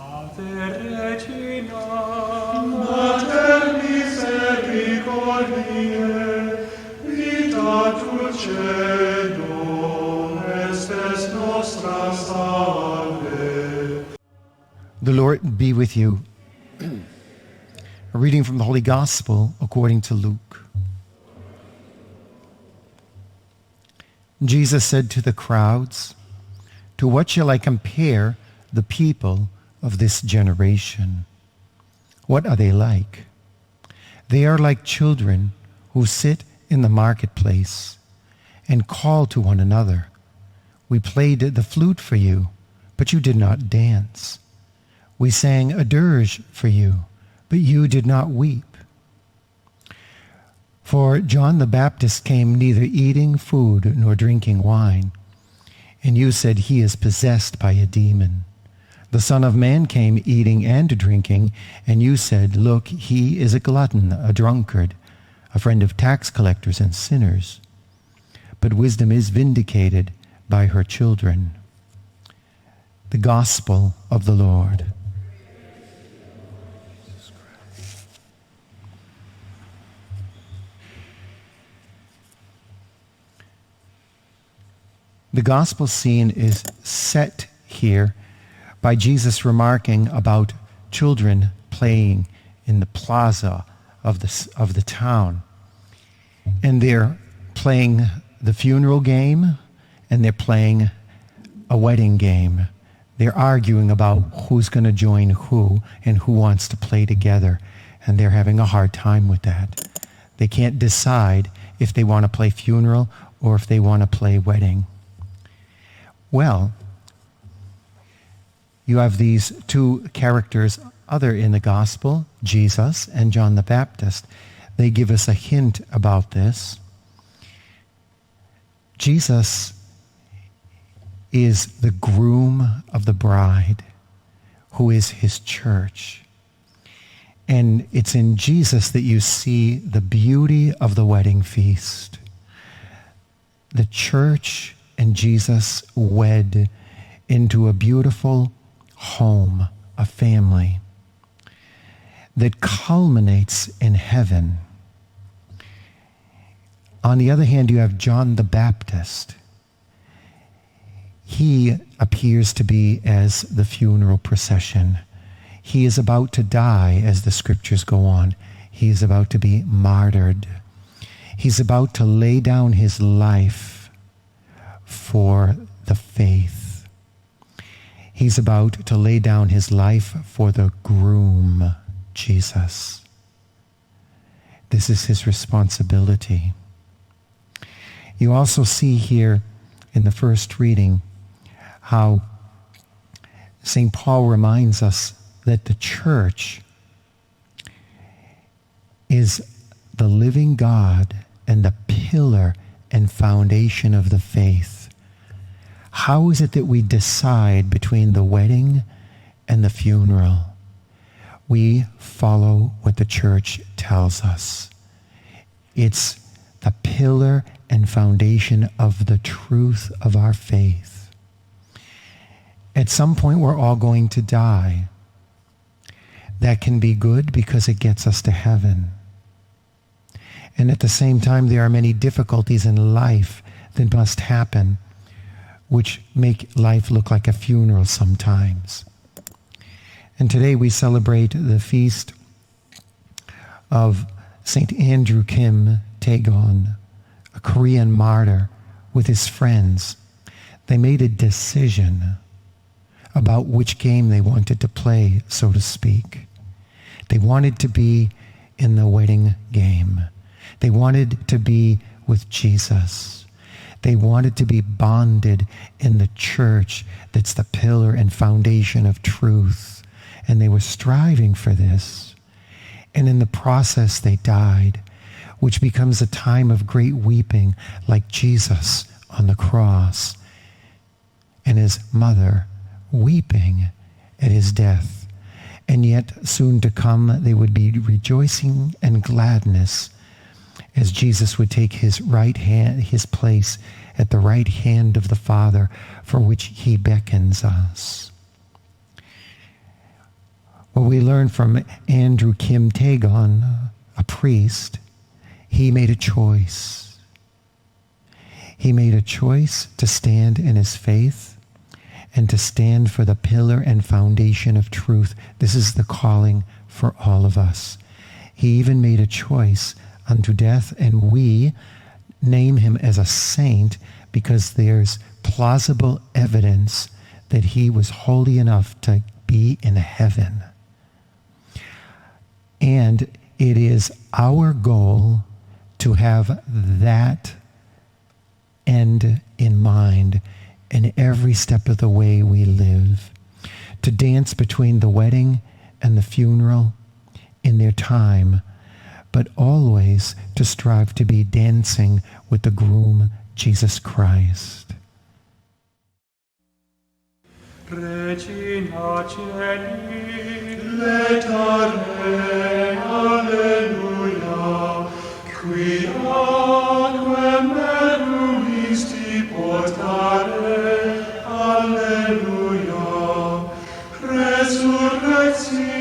Ave Regina, Mater misericordiae, vita dulcedo, estes nostra salve. The Lord be with you. A reading from the Holy Gospel according to Luke. Jesus said to the crowds, "To what shall I compare the people of this generation? What are they like? They are like children who sit in the marketplace and call to one another. We played the flute for you, but you did not dance. We sang a dirge for you, but you did not weep. For John the Baptist came neither eating food nor drinking wine, and you said he is possessed by a demon. The Son of Man came eating and drinking, and you said, look, he is a glutton, a drunkard, a friend of tax collectors and sinners. But wisdom is vindicated by her children." The Gospel of the Lord. The gospel scene is set here by Jesus remarking about children playing in the plaza of the town. And they're playing the funeral game, and they're playing a wedding game. They're arguing about who's going to join who and who wants to play together. And they're having a hard time with that. They can't decide if they want to play funeral or if they want to play wedding. Well, you have these two characters other in the gospel, Jesus and John the Baptist. They give us a hint about this. Jesus is the groom of the bride, who is his church. And it's in Jesus that you see the beauty of the wedding feast. The church and Jesus wed into a beautiful home, a family that culminates in heaven. On the other hand, you have John the Baptist. He appears to be as the funeral procession. He is about to die, as the scriptures go on. He is about to be martyred. He's about to lay down his life for the faith. He's about to lay down his life for the groom, Jesus. This is his responsibility. You also see here in the first reading how St. Paul reminds us that the church is the living God and the pillar and foundation of the faith. How is it that we decide between the wedding and the funeral? We follow what the church tells us. It's the pillar and foundation of the truth of our faith. At some point, we're all going to die. That can be good because it gets us to heaven. And at the same time, there are many difficulties in life that must happen, which make life look like a funeral sometimes. And today we celebrate the feast of St. Andrew Kim Taegon, a Korean martyr, with his friends. They made a decision about which game they wanted to play, so to speak. They wanted to be in the wedding game. They wanted to be with Jesus. They wanted to be bonded in the church that's the pillar and foundation of truth. And they were striving for this. And in the process, they died, which becomes a time of great weeping, like Jesus on the cross and his mother weeping at his death. And yet, soon to come, they would be rejoicing and gladness as Jesus would take his right hand, his place at the right hand of the Father, for which he beckons us. Well, we learn from Andrew Kim Taegon, a priest, he made a choice. He made a choice to stand in his faith and to stand for the pillar and foundation of truth. This is the calling for all of us. He even made a choice unto death, and we name him as a saint because there's plausible evidence that he was holy enough to be in heaven. And it is our goal to have that end in mind in every step of the way we live, to dance between the wedding and the funeral in their time, but always to strive to be dancing with the groom, Jesus Christ. Regina Celi, letare, alleluia, qui aquam merum isti portare, alleluia, resurrectio